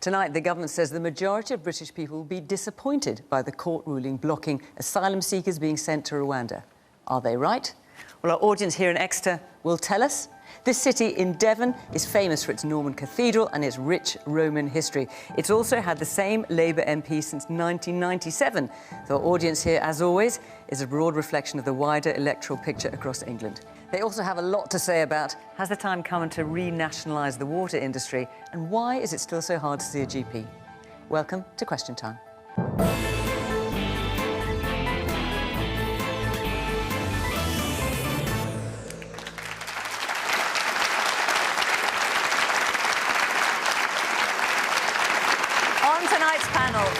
Tonight, the government says the majority of British people will be disappointed by the court ruling blocking asylum seekers being sent to Rwanda. Are they right? Well, our audience here in Exeter will tell us. This city in Devon is famous for its Norman cathedral and its rich Roman history. It's also had the same Labour MP since 1997. So our audience here, as always, is a broad reflection of the wider electoral picture across England. They also have a lot to say about, has the time come to renationalise the water industry, and why is it still so hard to see a GP? Welcome to Question Time.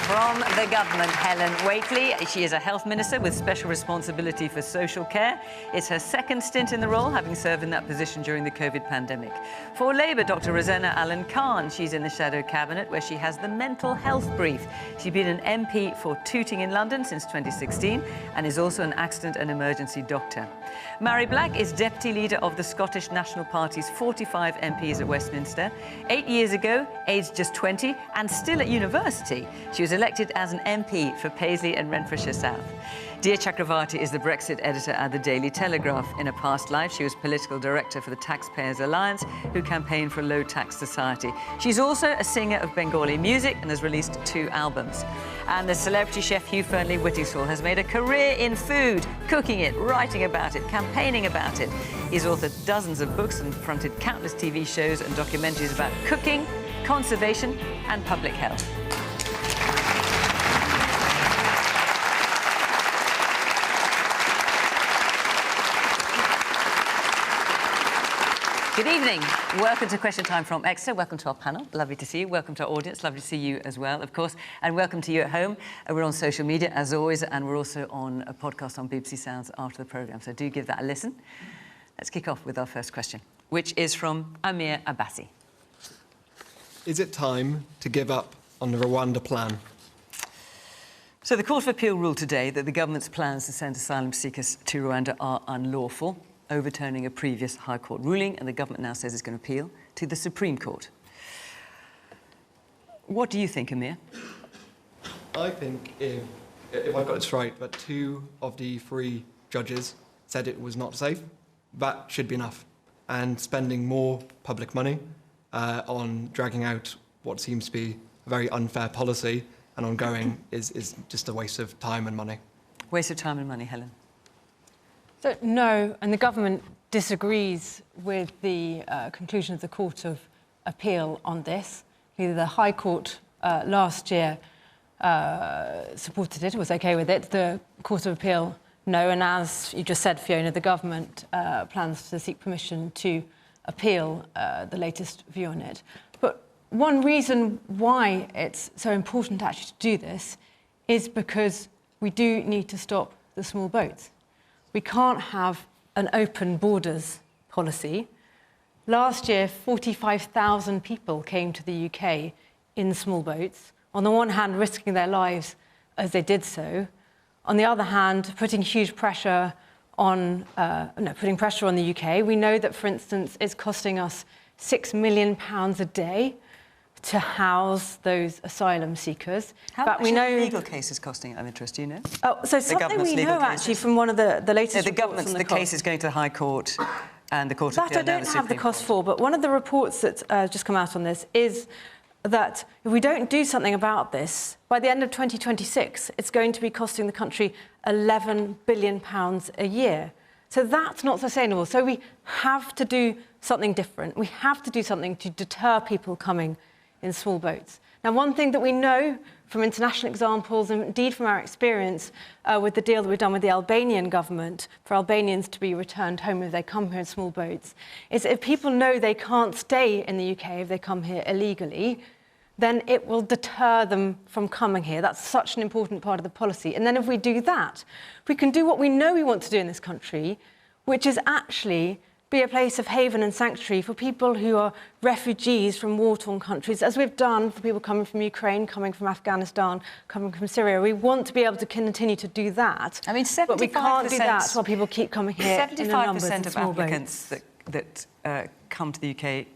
From the government, Helen Whately. She is a health minister with special responsibility for social care. It's her second stint in the role, having served in that position during the COVID pandemic. For Labour, Dr. Rosena Allin-Khan. She's in the shadow cabinet where she has the mental health brief. She's been an MP for Tooting in London since 2016 and is also an accident and emergency doctor. Mhairi Black is deputy leader of the Scottish National Party's 45 MPs at Westminster. 8 years ago, aged just 20 and still at university, she was elected as an MP for Paisley and Renfrewshire South. Dear Chakravarty is the Brexit editor at the Daily Telegraph. In a past life, she was political director for the Taxpayers Alliance, who campaigned for a low-tax society. She's also a singer of Bengali music and has released 2 albums. And the celebrity chef Hugh Fearnley-Whittingstall has made a career in food, cooking it, writing about it, campaigning about it. He's authored dozens of books and fronted countless TV shows and documentaries about cooking, conservation and public health. Good evening. Welcome to Question Time from Exeter. Welcome to our panel. Lovely to see you. Welcome to our audience. Lovely to see you as well, of course. And welcome to you at home. We're on social media, as always, and we're also on a podcast on BBC Sounds after the programme, so do give that a listen. Let's kick off with our first question, which is from Amir Abbasi. Is it time to give up on the Rwanda plan? So the Court of Appeal ruled today that the government's plans to send asylum seekers to Rwanda are unlawful, overturning a previous High Court ruling, and the government now says it's going to appeal to the Supreme Court. What do you think, Amir? I think, if I've got this right, but 2 of the 3 judges said it was not safe. That should be enough. And spending more public money on dragging out what seems to be a very unfair policy and ongoing is just a waste of time and money. Waste of time and money, Helen? So, no, and the government disagrees with the conclusion of the Court of Appeal on this. The High Court last year supported it, was OK with it. The Court of Appeal, no, and as you just said, Fiona, the government plans to seek permission to appeal the latest view on it. But one reason why it's so important actually to do this is because we do need to stop the small boats. We can't have an open borders policy. Last year, 45,000 people came to the UK in small boats, on the one hand risking their lives as they did so, on the other hand putting huge pressure on, putting pressure on the UK. We know that, for instance, it's costing us £6 million a day to house those asylum seekers. How much are legal cases costing? I'm interested, do you know? Oh, so something we know actually from one of the latest reports. The case is going to the High Court and the Court of Appeal. That I don't have the cost for, but one of the reports that's just come out on this is that if we don't do something about this, by the end of 2026, it's going to be costing the country £11 billion a year. So that's not sustainable. So we have to do something different. We have to do something to deter people coming in small boats. Now, one thing that we know from international examples and indeed from our experience with the deal that we've done with the Albanian government for Albanians to be returned home if they come here in small boats is if people know they can't stay in the UK if they come here illegally, then it will deter them from coming here. That's such an important part of the policy. And then if we do that, we can do what we know we want to do in this country, which is actually be a place of haven and sanctuary for people who are refugees from war-torn countries, as we've done for people coming from Ukraine, coming from Afghanistan, coming from Syria. We want to be able to continue to do that. I mean, 75%... But we can't do that while people keep coming here in numbers 75% of small applicants that come to the UK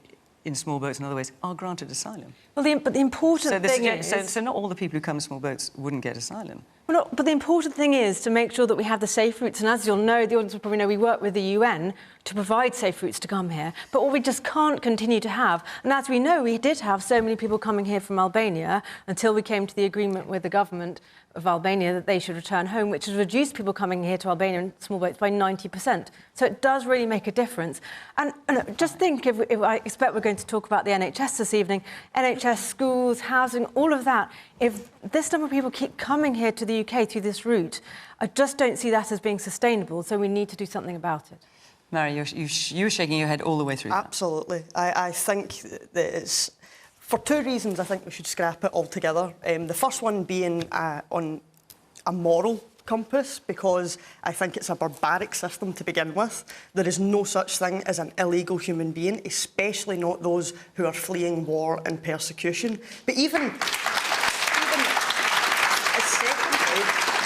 in small boats and other ways are granted asylum. Well, but the important thing is... So not all the people who come in small boats wouldn't get asylum. Well, no, but the important thing is to make sure that we have the safe routes. And as you'll know, the audience will probably know, we work with the UN to provide safe routes to come here. But what we just can't continue to have, and as we know, we did have so many people coming here from Albania until we came to the agreement with the government of Albania that they should return home, which has reduced people coming here to Albania in small boats by 90%. So it does really make a difference. And just think, if I expect we're going to talk about the NHS this evening, NHS, schools, housing, all of that. If this number of people keep coming here to the UK through this route, I just don't see that as being sustainable, so we need to do something about it. Mhairi, you're shaking your head all the way through. Absolutely. I think that it's... For two reasons, I think we should scrap it altogether. The first one being on a moral compass, because I think it's a barbaric system to begin with. There is no such thing as an illegal human being, especially not those who are fleeing war and persecution. But even secondly,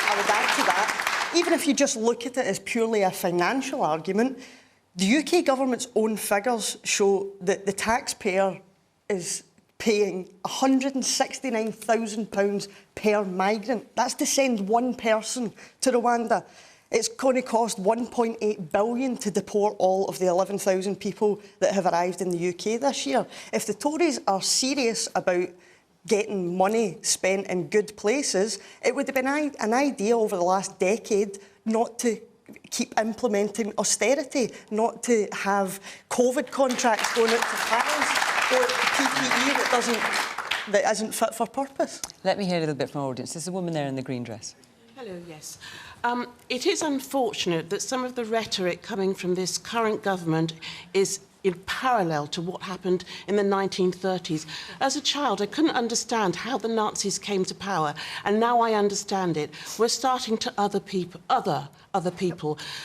I would add to that, even if you just look at it as purely a financial argument, the UK government's own figures show that the taxpayer is paying £169,000 per migrant. That's to send one person to Rwanda. It's going to cost £1.8 billion to deport all of the 11,000 people that have arrived in the UK this year. If the Tories are serious about getting money spent in good places, it would have been an idea over the last decade not to keep implementing austerity, not to have COVID contracts going out to Paris, or PPE that isn't fit for purpose. Let me hear a little bit from our audience. There's a woman there in the green dress. Hello, yes. It is unfortunate that some of the rhetoric coming from this current government is in parallel to what happened in the 1930s. As a child, I couldn't understand how the Nazis came to power, and now I understand it. We're starting to other people.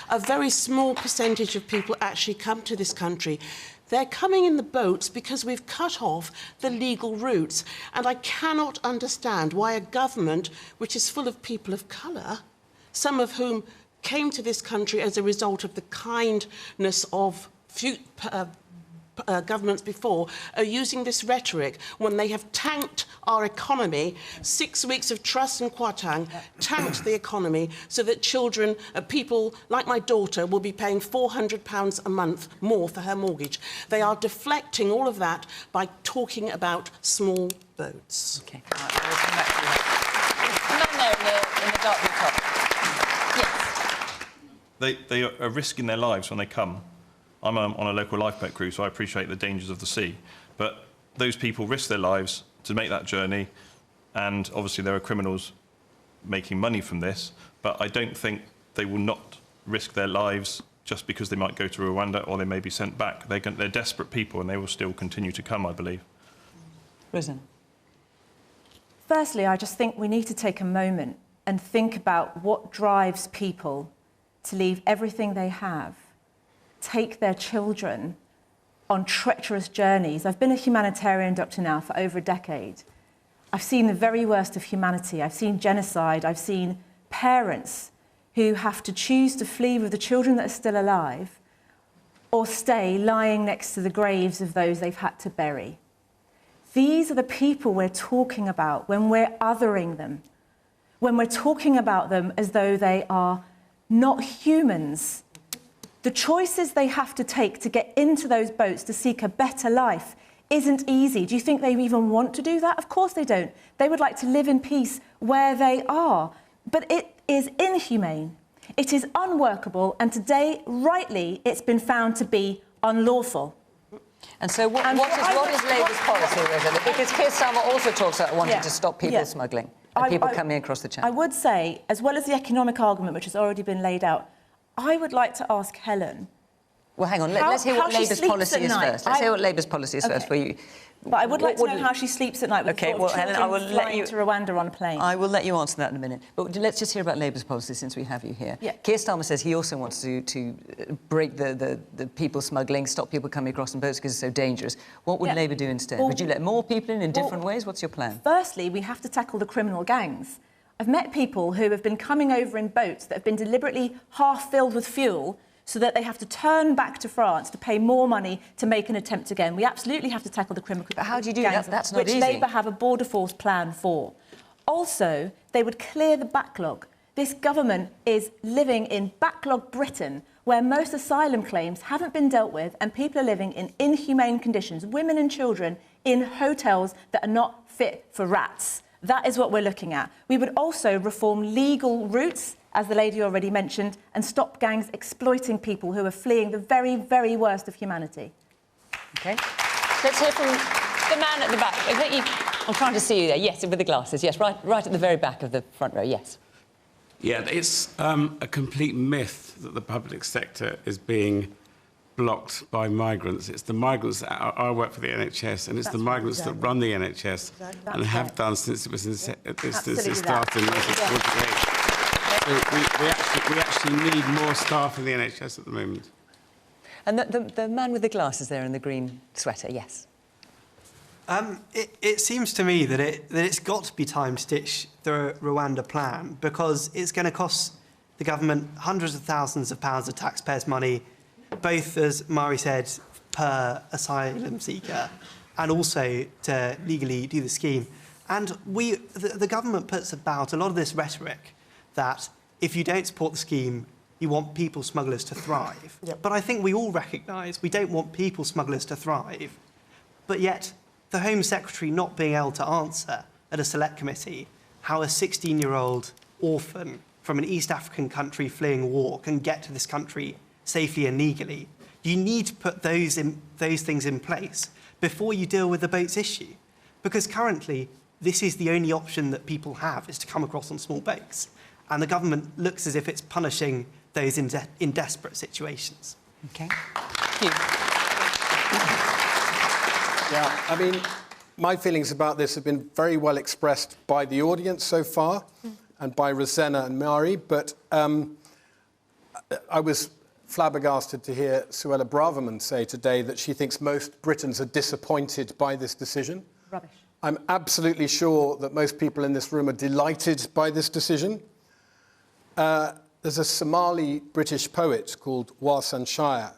A very small percentage of people actually come to this country. They're coming in the boats because we've cut off the legal routes. And I cannot understand why a government which is full of people of colour, some of whom came to this country as a result of the kindness of governments before, are using this rhetoric when they have tanked our economy. 6 weeks of Truss and Kwarteng tanked the economy so that children, people like my daughter, will be paying £400 a month more for her mortgage. They are deflecting all of that by talking about small boats. OK. Right, we'll come back to you. The man there in the dark blue top. Yes. They are risking their lives when they come. I'm on a local lifeboat crew, so I appreciate the dangers of the sea. But those people risk their lives to make that journey, and obviously there are criminals making money from this, but I don't think they will not risk their lives just because they might go to Rwanda or they may be sent back. They're desperate people, and they will still continue to come, I believe. Rosena. Firstly, I just think we need to take a moment and think about what drives people to leave everything they have, take their children on treacherous journeys. I've been a humanitarian doctor now for over a decade. I've seen the very worst of humanity. I've seen genocide. I've seen parents who have to choose to flee with the children that are still alive or stay lying next to the graves of those they've had to bury. These are the people we're talking about when we're othering them, when we're talking about them as though they are not humans. The choices they have to take to get into those boats to seek a better life isn't easy. Do you think they even want to do that? Of course they don't. They would like to live in peace where they are. But it is inhumane. It is unworkable. And today, rightly, it's been found to be unlawful. And so what is Labour's policy, Rosena? Because Keir Starmer also talks about wanting to stop people smuggling and people coming across the channel. I would say, as well as the economic argument, which has already been laid out, I would like to ask Helen... Well, hang on, let's hear what Labour's policy is first. Let's hear what Labour's policy is first for you. But I would like to know how she sleeps at night with Helen, I will let you to Rwanda on a plane. I will let you answer that in a minute. But let's just hear about Labour's policy since we have you here. Yeah. Keir Starmer says he also wants to break the people smuggling, stop people coming across in boats because it's so dangerous. What would Labour do instead? Would you let more people in different ways? What's your plan? Firstly, we have to tackle the criminal gangs. I've met people who have been coming over in boats that have been deliberately half filled with fuel so that they have to turn back to France to pay more money to make an attempt again. We absolutely have to tackle the criminal But how do you do gangs, that? That's not which easy. Labour have a border force plan for. Also, they would clear the backlog. This government is living in backlog Britain, where most asylum claims haven't been dealt with and people are living in inhumane conditions, women and children in hotels that are not fit for rats. That is what we're looking at. We would also reform legal routes, as the lady already mentioned, and stop gangs exploiting people who are fleeing the very, very worst of humanity. OK. Let's hear from the man at the back. I'm trying to see you there. Yes, with the glasses. Yes, right at the very back of the front row. Yes. Yeah, it's a complete myth that the public sector is being blocked by migrants. It's the migrants that I work for the NHS, and it's the migrants that run the NHS and have done since it was since it started in 1948. So we actually need more staff in the NHS at the moment. And the man with the glasses there in the green sweater, yes. It seems to me that it's got to be time to ditch the Rwanda plan, because it's going to cost the government hundreds of thousands of pounds of taxpayers' money, both, as Mhairi said, per asylum seeker, and also to legally do the scheme. And the government puts about a lot of this rhetoric that if you don't support the scheme, you want people smugglers to thrive. Yep. But I think we all recognise we don't want people smugglers to thrive. But yet, the Home Secretary not being able to answer at a select committee how a 16-year-old orphan from an East African country fleeing war can get to this country safely and legally. You need to put those things in place before you deal with the boats issue. Because currently, this is the only option that people have, is to come across on small boats. And the government looks as if it's punishing those in desperate situations. OK. Hugh. Yeah, I mean, my feelings about this have been very well expressed by the audience so far and by Rosena and Mhairi, but I was flabbergasted to hear Suella Braverman say today that she thinks most Britons are disappointed by this decision. Rubbish. I'm absolutely sure that most people in this room are delighted by this decision. There's a Somali British poet called Warsan Shire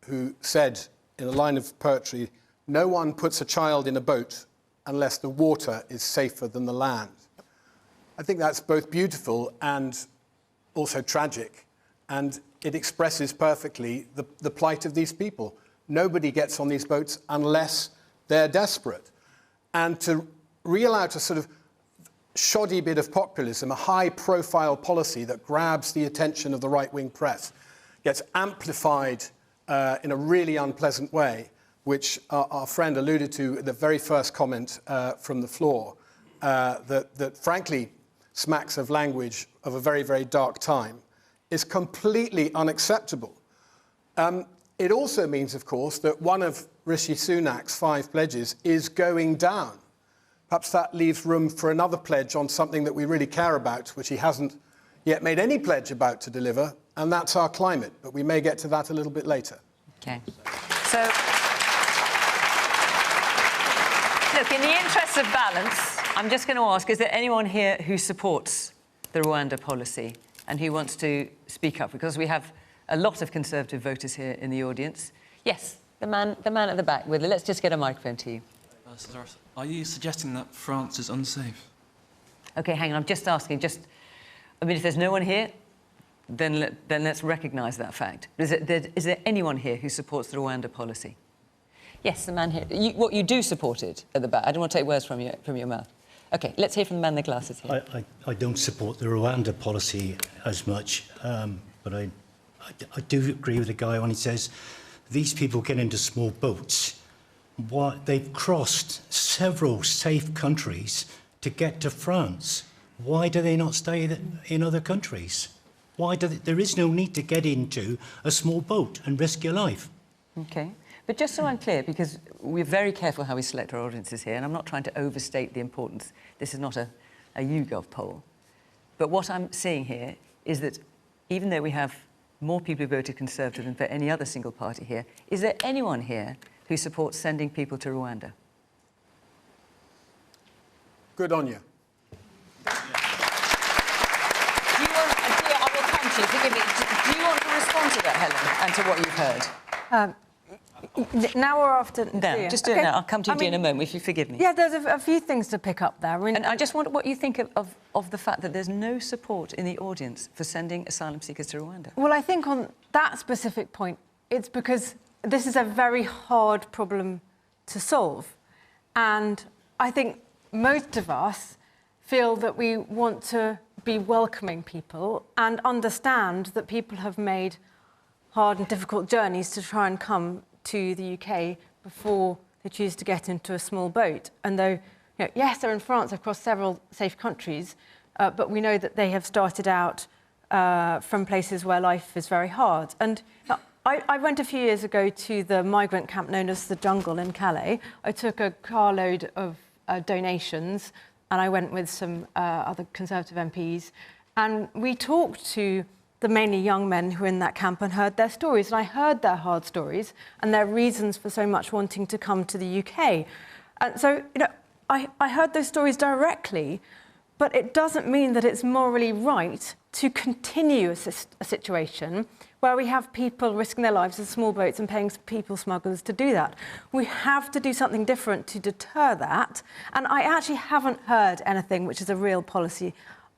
who said in a line of poetry, "No one puts a child in a boat unless the water is safer than the land." I think that's both beautiful and also tragic, and it expresses perfectly the plight of these people. Nobody gets on these boats unless they're desperate. And to reel out a sort of shoddy bit of populism, a high-profile policy that grabs the attention of the right-wing press, gets amplified in a really unpleasant way, which our friend alluded to in the very first comment from the floor, that frankly smacks of language of a very, very dark time, is completely unacceptable. It also means, of course, that one of Rishi Sunak's 5 pledges is going down. Perhaps that leaves room for another pledge on something that we really care about, which he hasn't yet made any pledge about to deliver, and that's our climate. But we may get to that a little bit later. OK. So, look, in the interest of balance, I'm just going to ask, is there anyone here who supports the Rwanda policy and who wants to speak up? Because we have a lot of Conservative voters here in the audience. Yes, the man at the back with it. Let's just get a microphone to you. Are you suggesting that France is unsafe? OK, hang on, I'm just asking, I mean, if there's no one here, then let's recognise that fact. Is there anyone here who supports the Rwanda policy? Yes, the man here. What, you do support it at the back? I don't want to take words from your mouth. OK, let's hear from the man in the glasses here. I don't support the Rwanda policy as much, but I do agree with the guy when he says these people get into small boats. They've crossed several safe countries to get to France. Why do they not stay in other countries? There is no need to get into a small boat and risk your life. OK. But just so I'm clear, because we're very careful how we select our audiences here, and I'm not trying to overstate the importance. This is not a YouGov poll. But what I'm seeing here is that even though we have more people who voted Conservative than for any other single party here, is there anyone here who supports sending people to Rwanda? Good on you. I will come to you, forgive me. Do you want to respond to that, Helen, and to what you've heard? Now or after? No, just do it now. I'll come to you in a moment, if you forgive me. Yeah, there's a few things to pick up there. And I just wonder what you think of the fact that there's no support in the audience for sending asylum seekers to Rwanda. Well, I think on that specific point, it's because this is a very hard problem to solve. And I think most of us feel that we want to be welcoming people and understand that people have made hard and difficult journeys to try and come to the UK before they choose to get into a small boat. And though, yes, they're in France, they've crossed several safe countries, but we know that they have started out from places where life is very hard. And I went a few years ago to the migrant camp known as the Jungle in Calais. I took a carload of donations, and I went with some other Conservative MPs, and we talked to the mainly young men who were in that camp and heard their stories. And I heard their hard stories and their reasons for so much wanting to come to the UK. And so, I heard those stories directly, but it doesn't mean that it's morally right to continue a situation where we have people risking their lives in small boats and paying people smugglers to do that. We have to do something different to deter that. And I actually haven't heard anything which is a real policy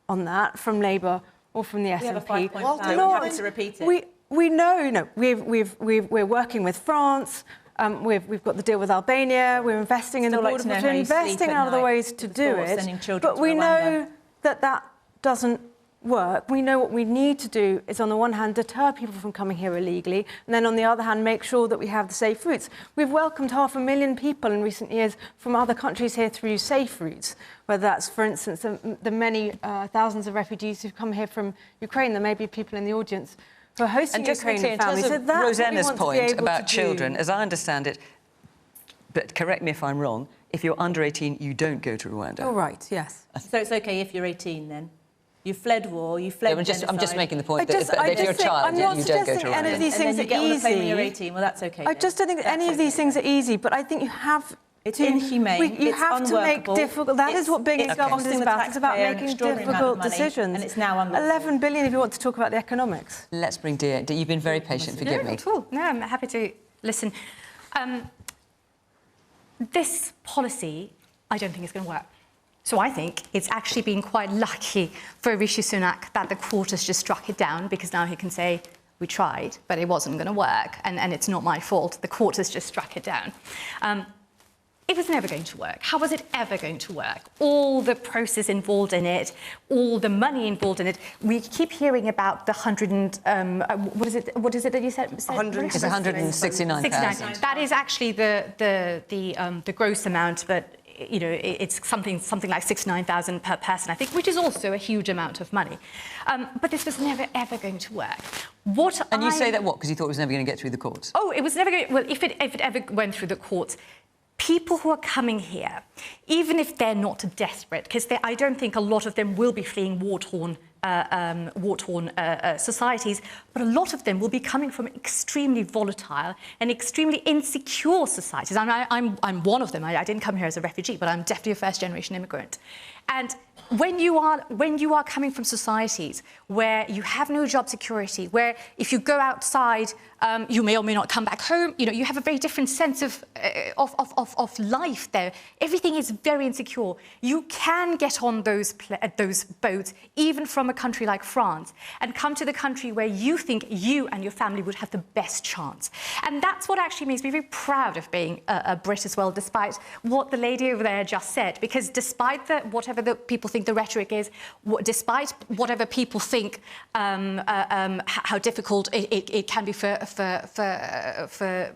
on that from Labour or from the SNP. We have a 5-point plan. No, We're happy to repeat it. We know, we're working with France. We've got the deal with Albania. We're investing in the border. We're investing in other ways to do it. But we know that doesn't work. We know what we need to do is, on the one hand, deter people from coming here illegally, and then on the other hand, make sure that we have the safe routes. We've welcomed 500,000 people in recent years from other countries here through safe routes, whether that's, for instance, the many thousands of refugees who've come here from Ukraine. There may be people in the audience who are hosting Ukrainian families. And just to Rosena's point about children, as I understand it, but correct me if I'm wrong, if you're under 18, you don't go to Rwanda. Oh, right, yes. So it's OK if you're 18, then? You fled war, you fled genocide. I'm just making the point that if you're a child, you don't go to Rwanda. I'm not suggesting any of these things are easy. On the plane when you're 18, well, that's OK. I just don't think any of these things are easy, but I think you have It's inhumane, you have to make difficult... That is what being a government is about. It's about making difficult decisions. And it's now unlawful. 11 billion if you want to talk about the economics. Let's bring Dia. You've been very patient, forgive me. No, I'm happy to listen. This policy, I don't think is going to work. So I think it's actually been quite lucky for Rishi Sunak that the court has just struck it down, because now he can say, we tried, but it wasn't going to work, and it's not my fault. The court has just struck it down. It was never going to work. How was it ever going to work? All the process involved in it, all the money involved in it. We keep hearing about the what is it that you said? It's 169,000. That is actually the gross amount, but it's something like 69,000 per person, I think, which is also a huge amount of money. But this was never, ever going to work. You say that what? Because you thought it was never going to get through the courts? Oh, it was never going to... Well, if it ever went through the courts, people who are coming here, even if they're not desperate, because I don't think a lot of them will be fleeing war-torn societies, but a lot of them will be coming from extremely volatile and extremely insecure societies. I'm one of them. I didn't come here as a refugee, but I'm definitely a first-generation immigrant. And when you are coming from societies where you have no job security, where if you go outside, you may or may not come back home, you have a very different sense of life there. Everything is very insecure. You can get on those boats, even from a country like France, and come to the country where you think you and your family would have the best chance. And that's what actually makes me very proud of being a Brit as well, despite what the lady over there just said, because despite whatever the people think the rhetoric is, despite whatever people think how difficult it can be for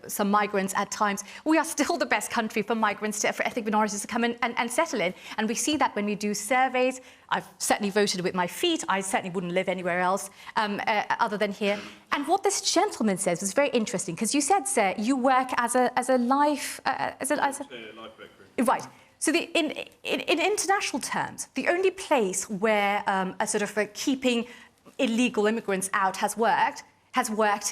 some migrants at times, we are still the best country for migrants, for ethnic minorities to come in and settle in. And we see that when we do surveys. I've certainly voted with my feet. I certainly wouldn't live anywhere else other than here. And what this gentleman says was very interesting, because you said, sir, you work as a life... Right. So in international terms, the only place where a sort of keeping illegal immigrants out has worked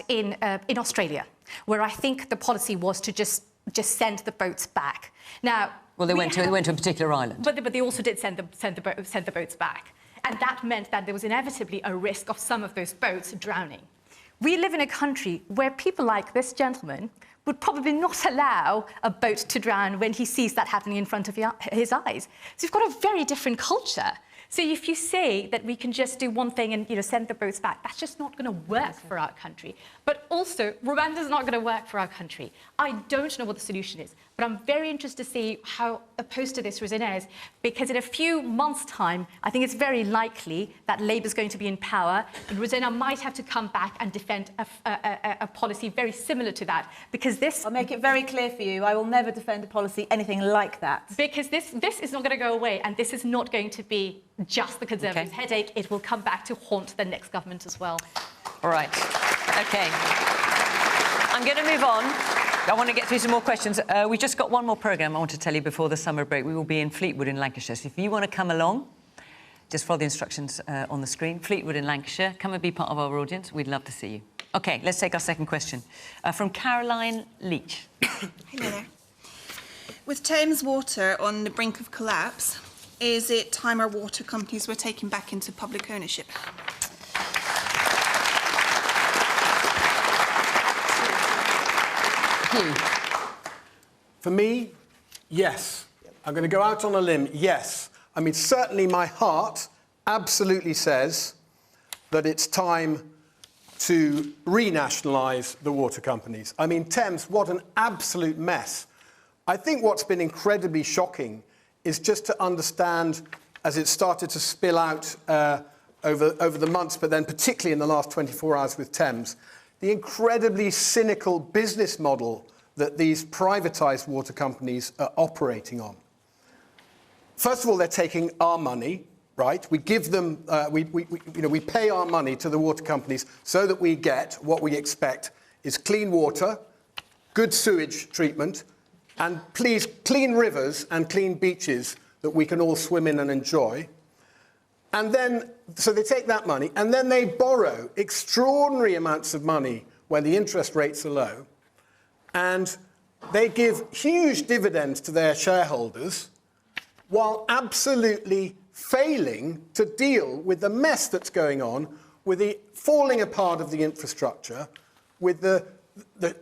in Australia, where I think the policy was to just send the boats back. Now, well, they went to a particular island, but they also did send the boats back, and that meant that there was inevitably a risk of some of those boats drowning. We live in a country where people like this gentleman would probably not allow a boat to drown when he sees that happening in front of his eyes. So you've got a very different culture. So if you say that we can just do one thing and send the boats back, that's just not going to work for our country. But also, Rwanda's not going to work for our country. I don't know what the solution is, but I'm very interested to see how opposed to this Rosena is, because in a few months' time, I think it's very likely that Labour's going to be in power, and Rosena might have to come back and defend a policy very similar to that, because this... I'll make it very clear for you, I will never defend a policy anything like that. Because this is not going to go away, and this is not going to be just the Conservatives' headache. It will come back to haunt the next government as well. All right. OK. I'm going to move on. I want to get through some more questions. We've just got one more programme I want to tell you before the summer break. We will be in Fleetwood in Lancashire. So if you want to come along, just follow the instructions on the screen. Fleetwood in Lancashire. Come and be part of our audience. We'd love to see you. OK, let's take our second question. From Caroline Leach. Hello there. With Thames Water on the brink of collapse, is it time our water companies were taken back into public ownership? For me, yes. I'm going to go out on a limb, yes. I mean, certainly my heart absolutely says that it's time to renationalise the water companies. I mean, Thames, what an absolute mess. I think what's been incredibly shocking is just to understand, as it started to spill out over the months, but then particularly in the last 24 hours with Thames, the incredibly cynical business model that these privatised water companies are operating on. First of all, they're taking our money, right? We give them, we pay our money to the water companies so that we get what we expect is clean water, good sewage treatment, and please, clean rivers and clean beaches that we can all swim in and enjoy. And then, so they take that money, and then they borrow extraordinary amounts of money when the interest rates are low, and they give huge dividends to their shareholders while absolutely failing to deal with the mess that's going on, with the falling apart of the infrastructure, with the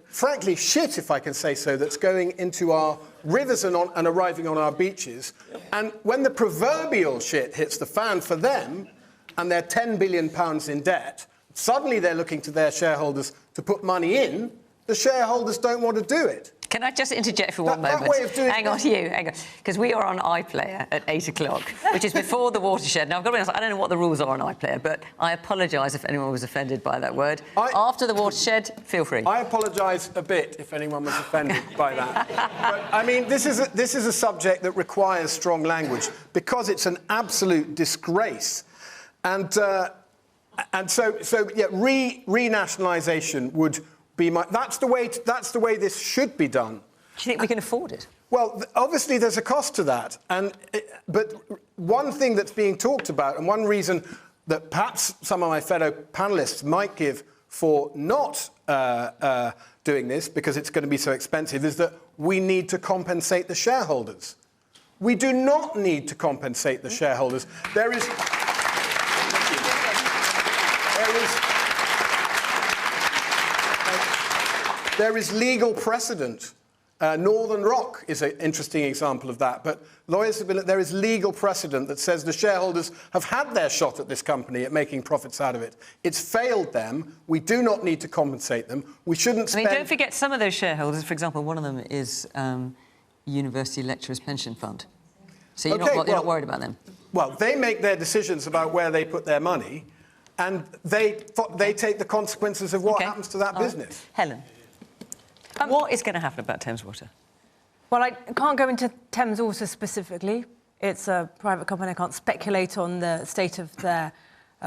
frankly shit, if I can say so, that's going into our rivers and arriving on our beaches. And when the proverbial shit hits the fan for them, and they're £10 billion in debt, suddenly they're looking to their shareholders to put money in. The shareholders don't want to do it. Can I just interject for one moment? That way of doing hang on, Hugh, hang on. Because we are on iPlayer at 8 o'clock, which is before the watershed. Now, I've got to be honest, I don't know what the rules are on iPlayer, but I apologise if anyone was offended by that word. After the watershed, feel free. I apologise a bit if anyone was offended by that. But, I mean, this is a subject that requires strong language because it's an absolute disgrace. And so yeah, renationalisation would be that's the way this should be done. Do you think we can afford it? Well, obviously there's a cost to that, but one thing that's being talked about, and one reason that perhaps some of my fellow panellists might give for not doing this, because it's going to be so expensive, is that we need to compensate the shareholders. We do not need to compensate the shareholders. There is legal precedent. Northern Rock is an interesting example of that. But lawyers have been... There is legal precedent that says the shareholders have had their shot at this company at making profits out of it. It's failed them. We do not need to compensate them. We shouldn't spend... I mean, don't forget some of those shareholders. For example, one of them is University Lecturers' Pension Fund. So you're not worried about them? Well, they make their decisions about where they put their money, and they take the consequences of what happens to that business. Helen? What is going to happen about Thames Water? Well, I can't go into Thames Water specifically. It's a private company. I can't speculate on the state of their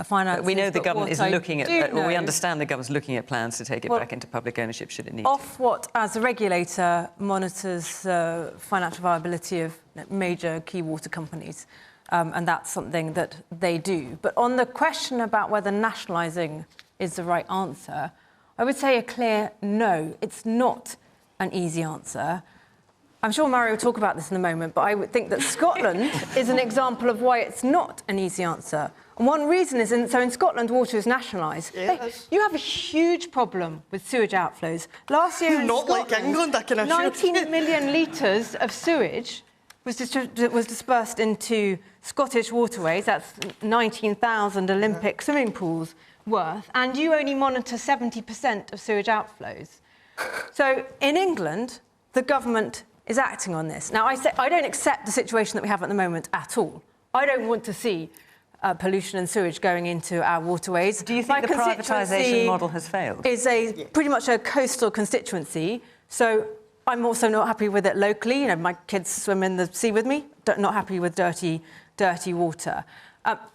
finances. But we know the government is looking at... Well, we understand the government's looking at plans to take it back into public ownership should it need to. Ofwat, as a regulator, monitors financial viability of major key water companies, and that's something that they do. But on the question about whether nationalising is the right answer, I would say a clear no. It's not an easy answer. I'm sure Mhairi will talk about this in a moment, but I would think that Scotland is an example of why it's not an easy answer. And one reason is, in Scotland, water is nationalised. Yes. You have a huge problem with sewage outflows. Last year in Not Scotland, like England, I can assure you. 19 million litres of sewage was dispersed into Scottish waterways. That's 19,000 Olympic swimming pools worth. And you only monitor 70% of sewage outflows. So in England, the government is acting on this. Now, I don't accept the situation that we have at the moment at all. I don't want to see pollution and sewage going into our waterways. Do you think the privatisation model has failed? Is pretty much a coastal constituency, so I'm also not happy with it locally. You know, my kids swim in the sea with me. Not happy with dirty water.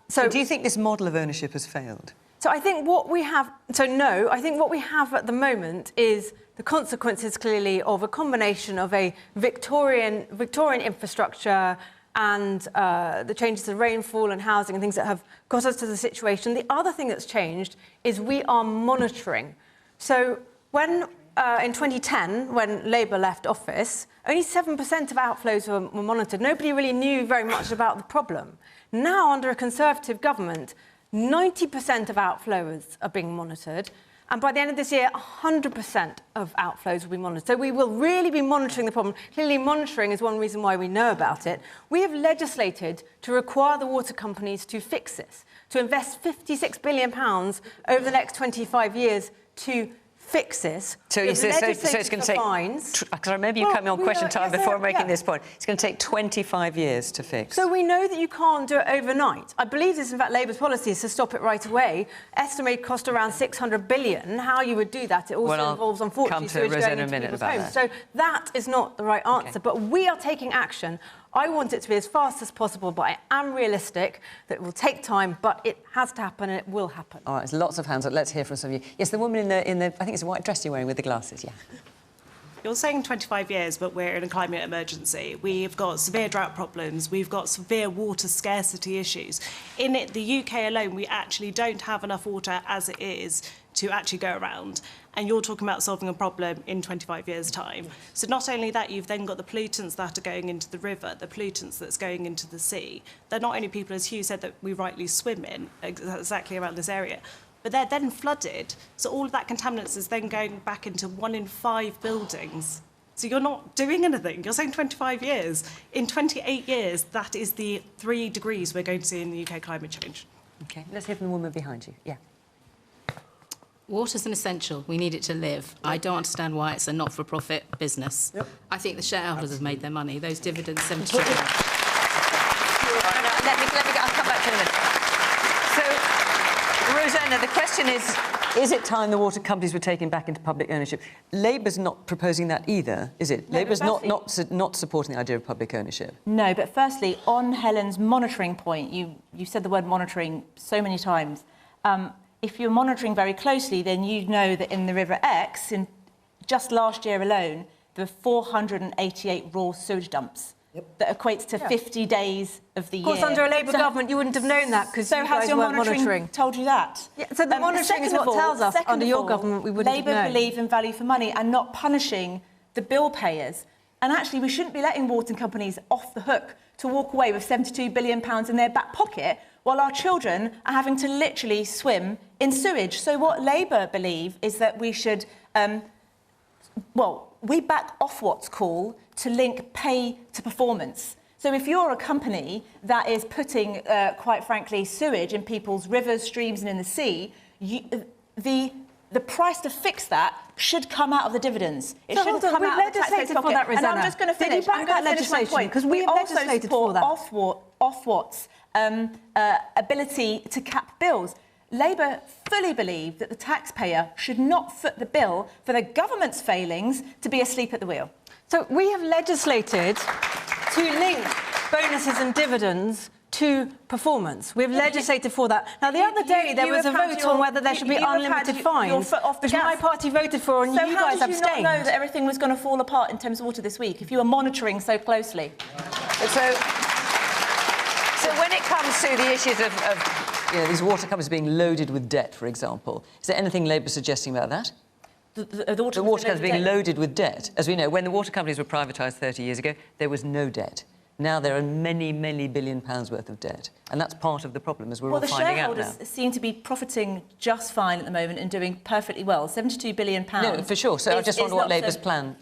So do you think this model of ownership has failed? So I think what we have... So no, I think what we have at the moment is the consequences, clearly, of a combination of a Victorian infrastructure and the changes to rainfall and housing and things that have got us to the situation. The other thing that's changed is we are monitoring. So when, in 2010, when Labour left office, only 7% of outflows were monitored. Nobody really knew very much about the problem. Now, under a Conservative government, 90% of outflows are being monitored. And by the end of this year, 100% of outflows will be monitored. So we will really be monitoring the problem. Clearly, monitoring is one reason why we know about it. We have legislated to require the water companies to fix this, to invest £56 billion over the next 25 years to fix this. So it's going to take... Because I remember you coming on question time before making this point. It's going to take 25 years to fix. So we know that you can't do it overnight. I believe this, in fact, Labour's policy is to stop it right away. Estimated cost around 600 billion. How you would do that, it also involves, unfortunately, sewage going into people's homes. So that is not the right answer. But we are taking action. I want it to be as fast as possible, but I am realistic that it will take time, but it has to happen and it will happen. All right, there's lots of hands up. Let's hear from some of you. Yes, the woman in the I think it's a white dress you're wearing with the glasses, yeah. You're saying 25 years, but we're in a climate emergency. We've got severe drought problems. We've got severe water scarcity issues. In the UK alone, we actually don't have enough water as it is to actually go around. And you're talking about solving a problem in 25 years' time. So not only that, you've then got the pollutants that are going into the river, the pollutants that's going into the sea. They're not only people, as Hugh said, that we rightly swim in, exactly around this area, but they're then flooded. So all of that contaminants is then going back into 1 in 5 buildings. So you're not doing anything. You're saying 25 years. In 28 years, that is the 3 degrees we're going to see in the UK climate change. OK, let's hear from the woman behind you. Yeah. Water's an essential. We need it to live. I don't understand why it's a not-for-profit business. I think the shareholders have made their money. Those dividends, 72. Let me I'll come back to you in a minute. So, Rosena, the question is it time the water companies were taken back into public ownership? Labour's not proposing that either, is it? No, Labour's not supporting the idea of public ownership. No, but firstly, on Helen's monitoring point, you said the word monitoring so many times. If you're monitoring very closely, then you know that in the River Exe, just last year alone, there were 488 raw sewage dumps. That equates to 50 days of the year. Of course, under a Labour government, you wouldn't have known that because you guys weren't monitoring. Told you that? Yeah, so the monitoring is what tells us under your government we wouldn't have known. Labour believe in value for money and not punishing the bill payers. And actually, we shouldn't be letting water companies off the hook to walk away with £72 billion in their back pocket while our children are having to literally swim in sewage. So what Labour believe is that we should, we back Ofwat's call to link pay to performance. So if you're a company that is putting, quite frankly, sewage in people's rivers, streams and in the sea, the price to fix that should come out of the dividends. It shouldn't come out of the taxpayer's pocket. And I'm just going to finish. I'm going to finish my point. Because we also support Ofwat's ability to cap bills. Labour fully believe that the taxpayer should not foot the bill for the government's failings to be asleep at the wheel. So we have legislated to link bonuses and dividends to performance. We've legislated for that. Now, the other day, there was a vote on whether there should be unlimited fines, which my party voted for, and you guys abstained. So how did you not know that everything was going to fall apart in Thames Water this week, if you were monitoring so closely? So when it comes to the issues of these water companies being loaded with debt, for example, is there anything Labour suggesting about that? the water companies being loaded with debt. As we know, when the water companies were privatised 30 years ago, there was no debt. Now there are many, many billion pounds worth of debt. And that's part of the problem, as we're all finding out now. Well, the shareholders seem to be profiting just fine at the moment and doing perfectly well. £72 billion. No, for sure. So I just wonder what Labour's plan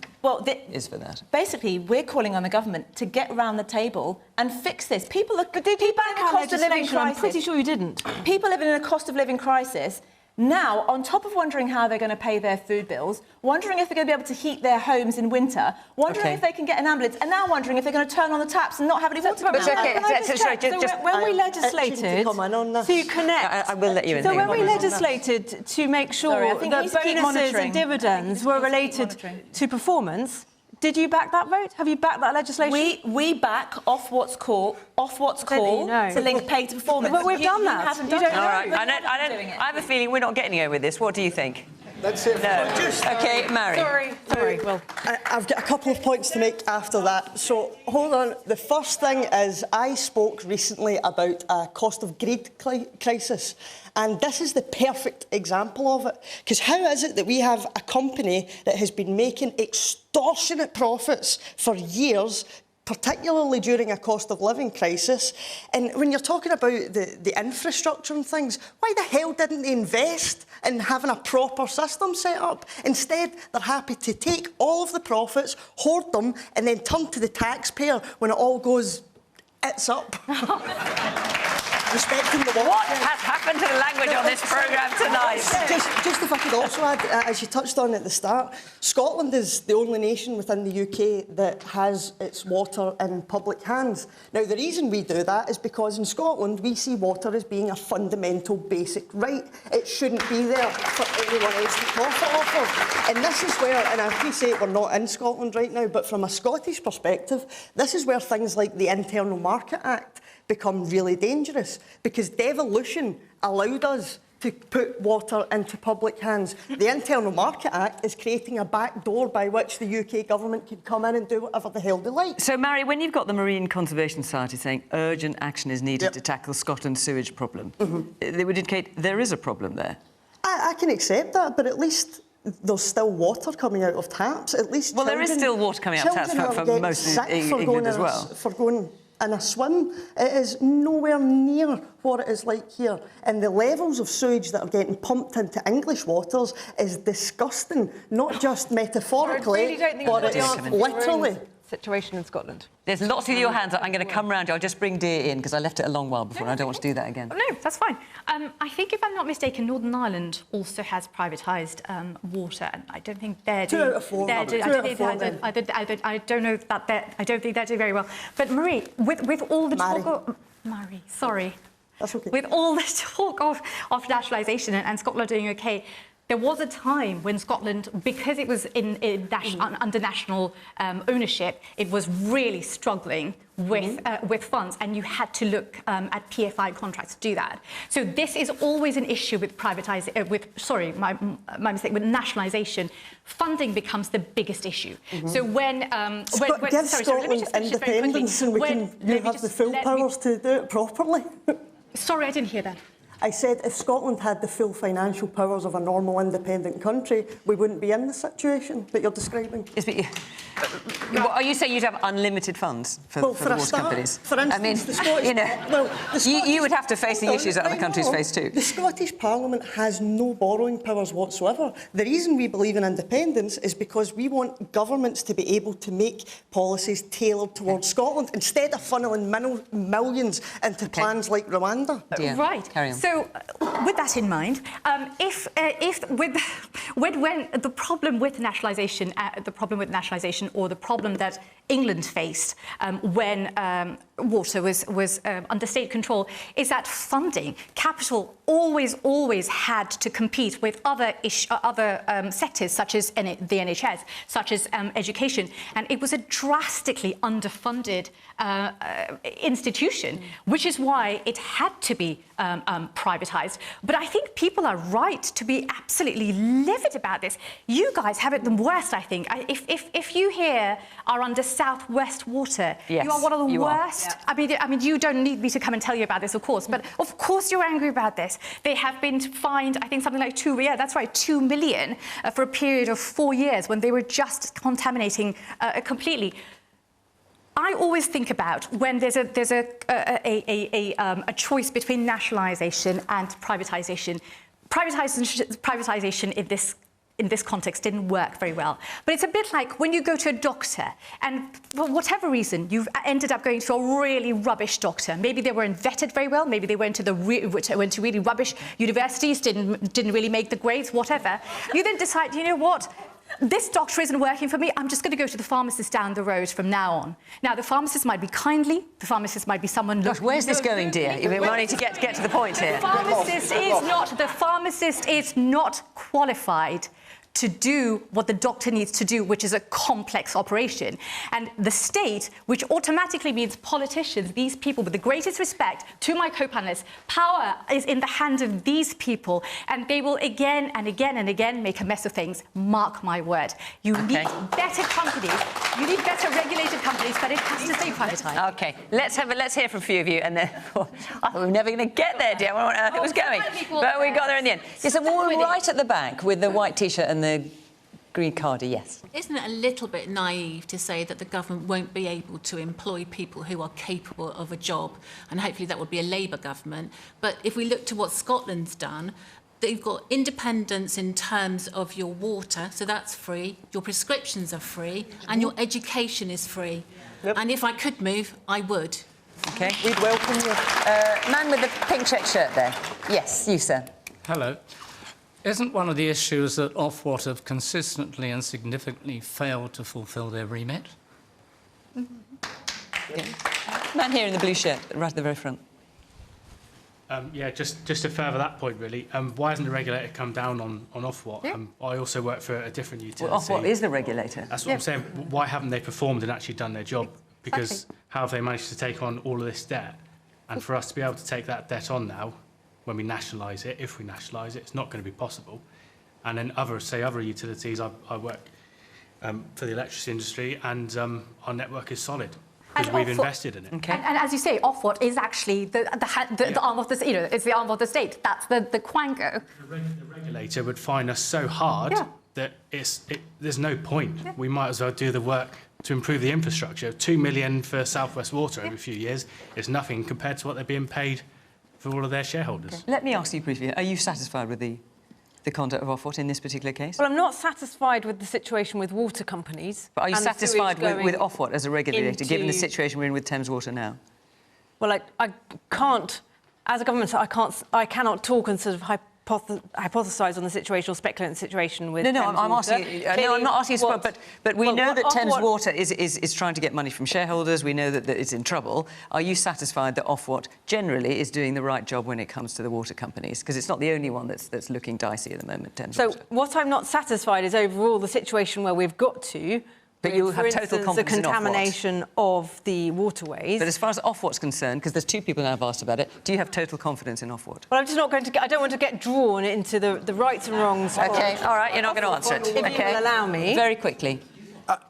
is for that. Basically, we're calling on the government to get round the table and fix this. People are... But did you back our cost of living crisis? I'm pretty sure you didn't. People living in a cost of living crisis. Now, on top of wondering how they're going to pay their food bills, wondering if they're going to be able to heat their homes in winter, wondering if they can get an ambulance, and now wondering if they're going to turn on the taps and not have any water. When we legislated to connect... I will let you in. So when we legislated to make sure that bonuses and dividends were related to performance, did you back that vote? Have you backed that legislation? We back off what's called to link pay to performance. But we've done that. You haven't done All right. I have a feeling we're not getting anywhere with this. What do you think? That's it. No. OK, Mhairi. Sorry. Well, I've got a couple of points to make after that. So, hold on. The first thing is I spoke recently about a cost of greed crisis. And this is the perfect example of it. Because how is it that we have a company that has been making extortionate profits for years, particularly during a cost of living crisis? And when you're talking about the infrastructure and things, why the hell didn't they invest in having a proper system set up? Instead, they're happy to take all of the profits, hoard them, and then turn to the taxpayer when it all goes, it's up. Respecting the law. What has happened to the language on this programme tonight? Just if I could also add, as you touched on at the start, Scotland is the only nation within the UK that has its water in public hands. Now, the reason we do that is because in Scotland we see water as being a fundamental basic right. It shouldn't be there for anyone else to profit off of. And this is where, and I appreciate we're not in Scotland right now, but from a Scottish perspective, this is where things like the Internal Market Act become really dangerous, because devolution allowed us to put water into public hands. The Internal Market Act is creating a back door by which the UK government can come in and do whatever the hell they like. So, Mhairi, when you've got the Marine Conservation Society saying urgent action is needed to tackle Scotland's sewage problem, they would indicate there is a problem there. I can accept that, but at least there's still water coming out of taps. At least there is still water coming out of taps for most of England as well. For going in a swim, it is nowhere near what it is like here. And the levels of sewage that are getting pumped into English waters is disgusting, not just metaphorically, but it's literally. Situation in Scotland. There's lots of your hands up. I'm going to come round you. I'll just bring Dear in, because I left it a long while before. I don't want to do that again. No, that's fine. I think, if I'm not mistaken, Northern Ireland also has privatised water, and I don't think they're doing... 2 out of 4. I don't know that I don't think they're doing very well. But Marie, with all the talk of... Mhairi, sorry. That's okay. With all the talk of nationalisation and Scotland doing OK, there was a time when Scotland, because it was under national ownership, it was really struggling with funds, and you had to look at PFI contracts to do that. So this is always an issue with with nationalisation. Funding becomes the biggest issue. So give Scotland independence, and you have the full powers to do it properly. Sorry, I didn't hear that. I said if Scotland had the full financial powers of a normal independent country, we wouldn't be in the situation that you're describing. Are you saying you'd have unlimited funds for the water companies? For instance, the Scottish... you would have to face the issues that other countries face too. The Scottish Parliament has no borrowing powers whatsoever. The reason we believe in independence is because we want governments to be able to make policies tailored towards Scotland instead of funneling millions into plans like Rwanda. Right. Carry on. So, with that in mind, when the problem with nationalisation, or the problem that England faced when water was under state control, is that funding, capital always had to compete with other sectors such as the NHS, such as education, and it was a drastically underfunded institution, which is why it had to be privatised. But I think people are right to be absolutely livid about this. You guys have it the worst, I think. If you hear our understanding South West Water. Yes, you are one of the you are. worst. Yeah. I mean, you don't need me to come and tell you about this, of course, but of course you're angry about this. They have been fined, I think, something like $2 million for a period of 4 years when they were just contaminating completely. I always think about when there's a choice between nationalisation and privatisation. Privatisation in this context didn't work very well. But it's a bit like when you go to a doctor and for whatever reason you've ended up going to a really rubbish doctor. Maybe they weren't vetted very well, maybe they went to really rubbish universities, didn't really make the grades, whatever. You then decide, you know what? This doctor isn't working for me, I'm just going to go to the pharmacist down the road from now on. Now, the pharmacist might be kindly, the pharmacist might be someone... Gosh, where's this going, dear? We're wanting to get to the point here. The pharmacist is not qualified to do what the doctor needs to do, which is a complex operation. And the state, which automatically means politicians, these people, with the greatest respect to my co-panelists, power is in the hands of these people, and they will again and again and again make a mess of things. Mark my word. You need better companies, you need better regulated companies, but it has to stay privatised. OK, let's hear from a few of you, and then I thought we were never going to get there, dear. I don't know where it was going, but we got there in the end. Yes, a woman right at the back with the white T-shirt and the green cardi, yes. Isn't it a little bit naive to say that the government won't be able to employ people who are capable of a job? And hopefully that would be a Labour government. But if we look to what Scotland's done, they've got independence in terms of your water, so that's free, your prescriptions are free, and your education is free. Yep. And if I could move, I would. OK. We'd welcome you. Man with the pink check shirt there. Yes, you, sir. Hello. Isn't one of the issues that Ofwat have consistently and significantly failed to fulfil their remit? Yeah. Man here in the blue shirt, right at the very front. Yeah, just to further that point, really, why hasn't the regulator come down on Ofwat? Yeah. I also work for a different utility. Well, Ofwat is the regulator. That's what I'm saying. Why haven't they performed and actually done their job? Because how have they managed to take on all of this debt? And for us to be able to take that debt on now, when we nationalise it, if we nationalise it, it's not going to be possible. And then other utilities, I work for the electricity industry, and our network is solid because we've invested in it. Okay. And as you say, Ofwat is actually the arm of the, it's the arm of the state. That's the quango. The regulator would find us so hard that there's no point. Yeah. We might as well do the work to improve the infrastructure. 2 million for South West Water over a few years is nothing compared to what they're being paid for all of their shareholders. Okay. Let me ask you briefly, are you satisfied with the conduct of Ofwat in this particular case? Well, I'm not satisfied with the situation with water companies. But are you satisfied with Ofwat as a regulator, given the situation we're in with Thames Water now? Well, I can't, as a government, I cannot talk and sort of hypothesise on the situation or speculate on the situation with Thames Water. I'm not asking you, but we know that Thames Water is trying to get money from shareholders. We know that it's in trouble. Are you satisfied that Ofwat generally is doing the right job when it comes to the water companies? Because it's not the only one that's looking dicey at the moment, Thames Water. So what I'm not satisfied is overall the situation where we've got to. But you have total confidence in Ofwat. The contamination of the waterways. But as far as Ofwat's concerned, because there's two people now have asked about it, do you have total confidence in Ofwat? Well, I'm just not going to. I don't want to get drawn into the rights and wrongs. OK, all right, you're not going to answer it. If you will allow me. Very quickly.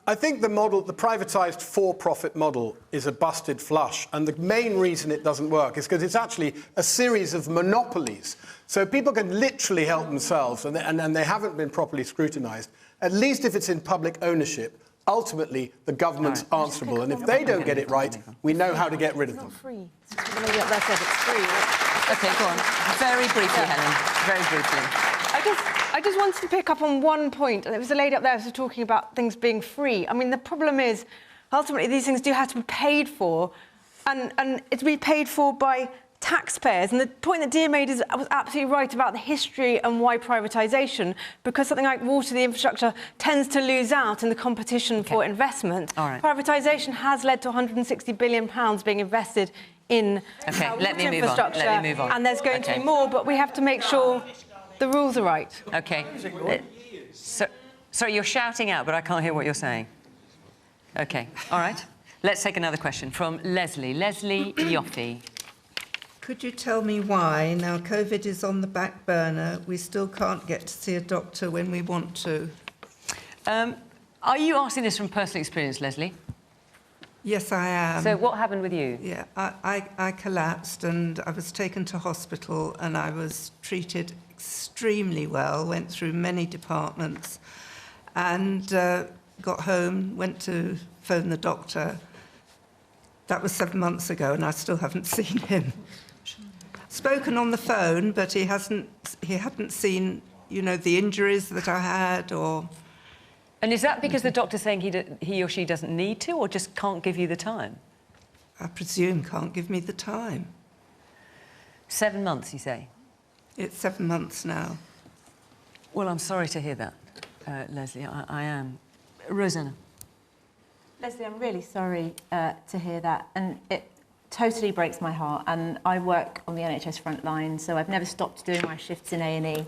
I think the model, the privatised for-profit model, is a busted flush. And the main reason it doesn't work is because it's actually a series of monopolies. So people can literally help themselves, and they haven't been properly scrutinised. At least if it's in public ownership, ultimately, the government's answerable. And if they don't get it right, we know how to get rid of them. Free. The lady up there says it's free. OK, go on. Very briefly, Helen. Very briefly. I just wanted to pick up on one point. There was a lady up there who was talking about things being free. I mean, the problem is, ultimately, these things do have to be paid for, and it's to be paid for by taxpayers. And the point that Dia made was absolutely right about the history and why privatisation, because something like water, the infrastructure, tends to lose out in the competition for investment. Privatisation has led to £160 billion being invested in water infrastructure. Let me move on. And there's going to be more, but we have to make sure the rules are right. OK. Sorry, you're shouting out, but I can't hear what you're saying. OK, all right. Let's take another question from Leslie. Leslie Yoffe. Could you tell me why, now COVID is on the back burner, we still can't get to see a doctor when we want to? Are you asking this from personal experience, Leslie? Yes, I am. So what happened with you? Yeah, I collapsed and I was taken to hospital and I was treated extremely well, went through many departments and got home, went to phone the doctor. That was 7 months ago and I still haven't seen him. Spoken on the phone, but he hadn't seen, you know, the injuries that I had or... And is that because the doctor's saying he or she doesn't need to, or just can't give you the time? I presume can't give me the time. 7 months, you say? It's 7 months now. Well, I'm sorry to hear that, Leslie. I am. Rosena. Leslie, I'm really sorry to hear that, and it totally breaks my heart. And I work on the NHS front line, so I've never stopped doing my shifts in A&E.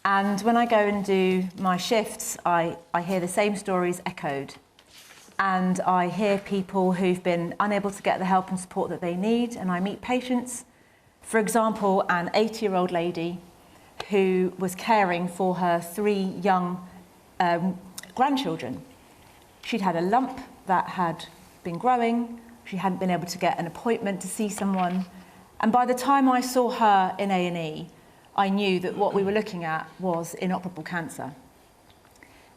And when I go and do my shifts, I hear the same stories echoed. And I hear people who've been unable to get the help and support that they need, and I meet patients. For example, an 80-year-old lady who was caring for her 3 young grandchildren. She'd had a lump that had been growing. She hadn't been able to get an appointment to see someone. And by the time I saw her in A&E, I knew that what we were looking at was inoperable cancer.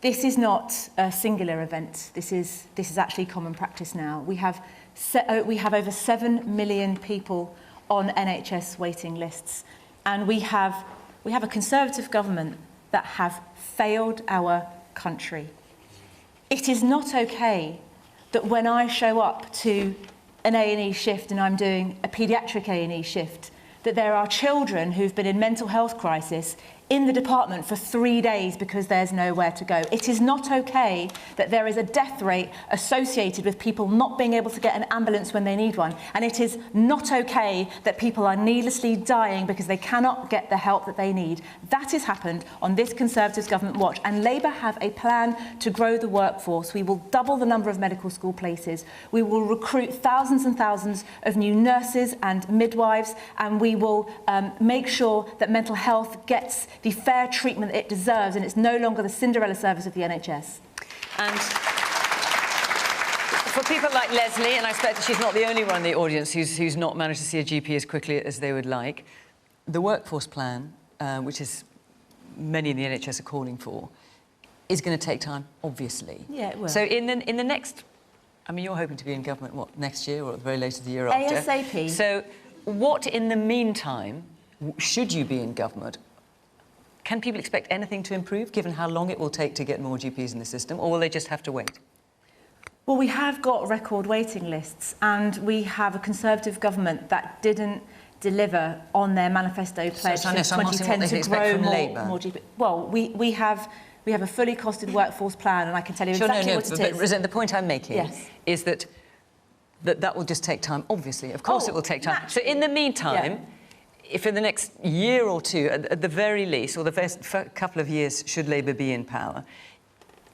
This is not a singular event. This is actually common practice now. We have over 7 million people on NHS waiting lists, and we have a Conservative government that have failed our country. It is not okay that when I show up to an A&E shift and I'm doing a paediatric A&E shift, that there are children who've been in mental health crisis in the department for 3 days because there's nowhere to go. It is not okay that there is a death rate associated with people not being able to get an ambulance when they need one. And it is not okay that people are needlessly dying because they cannot get the help that they need. That has happened on this Conservative government watch. And Labour have a plan to grow the workforce. We will double the number of medical school places. We will recruit thousands and thousands of new nurses and midwives. And we will make sure that mental health gets the fair treatment it deserves, and it's no longer the Cinderella service of the NHS. And for people like Leslie, and I expect that she's not the only one in the audience who's not managed to see a GP as quickly as they would like, the workforce plan, which is many in the NHS are calling for, is going to take time, obviously. Yeah, it will. So in the next... I mean, you're hoping to be in government, what, next year or at the very latest the year after? ASAP. So what, in the meantime, should you be in government? Can people expect anything to improve, given how long it will take to get more GPs in the system, or will they just have to wait? Well, we have got record waiting lists, and we have a Conservative government that didn't deliver on their manifesto pledge since 2010 to grow more GPs. Well, we have a fully costed workforce plan, and I can tell you exactly what it is. But Rosena, the point I'm making is that will just take time, obviously. Of course it will take time. Naturally. So in the meantime, if in the next year or two, at the very least, or the first couple of years, should Labour be in power,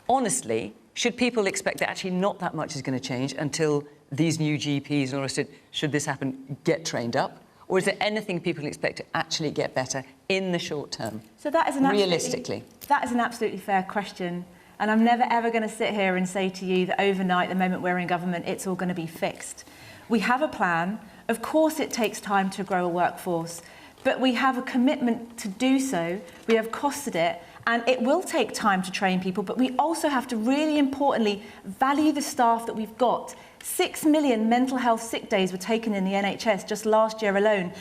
honestly, should people expect that actually not that much is going to change until these new GPs and all the rest of it, should this happen, get trained up? Or is there anything people can expect to actually get better in the short term? So that is realistically. That is an absolutely fair question. And I'm never, ever going to sit here and say to you that overnight, the moment we're in government, it's all going to be fixed. We have a plan. Of course, it takes time to grow a workforce, but we have a commitment to do so. We have costed it, and it will take time to train people, but we also have to really importantly value the staff that we've got. 6 million mental health sick days were taken in the NHS just last year alone.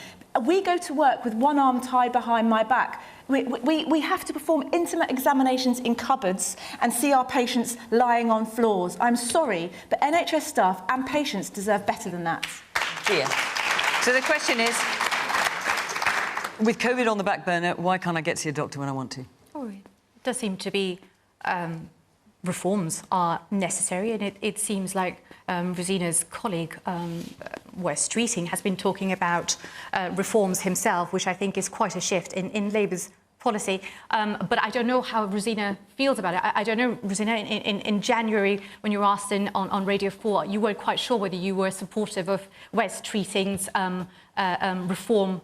We go to work with one arm tied behind my back. We have to perform intimate examinations in cupboards and see our patients lying on floors. I'm sorry, but NHS staff and patients deserve better than that. Gia. So the question is, with COVID on the back burner, why can't I get to see a doctor when I want to? Oh, it does seem to be reforms are necessary, and it seems like Rosena's colleague, Wes Streeting, has been talking about reforms himself, which I think is quite a shift in Labour's policy. But I don't know how Rosena feels about it. I don't know, Rosena, in January, when you were asked on Radio 4, you weren't quite sure whether you were supportive of Wes Streeting's reform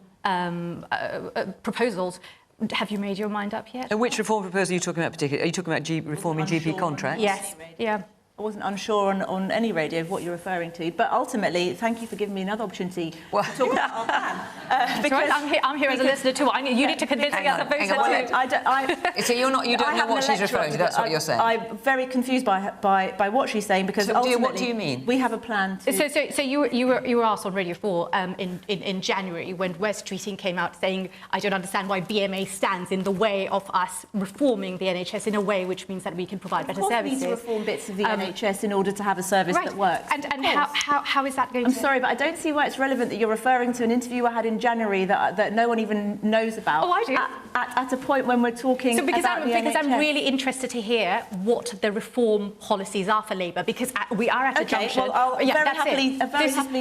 proposals. Have you made your mind up yet? And which reform proposal are you talking about particularly? Are you talking about reforming GP contracts? Yes, yeah. I wasn't unsure on any radio of what you're referring to, but ultimately, thank you for giving me another opportunity to talk about our plan. Because I'm here as a listener too. You need to convince me as a voter too. So you don't know what she's referring to. That's what you're saying. I'm very confused by what she's saying because ultimately, what do you mean? We have a plan. So you were asked on Radio 4 in January when Wes Streeting came out saying, "I don't understand why BMA stands in the way of us reforming the NHS in a way which means that we can provide better services." We need to reform bits of the NHS in order to have a service that works. And how is that going I'm sorry, but I don't see why it's relevant that you're referring to an interview I had in January that no one even knows about. Oh, I do. At a point when we're talking because about the NHS. I'm really interested to hear what the reform policies are for Labour, because we are at a junction. Well, I'll very happily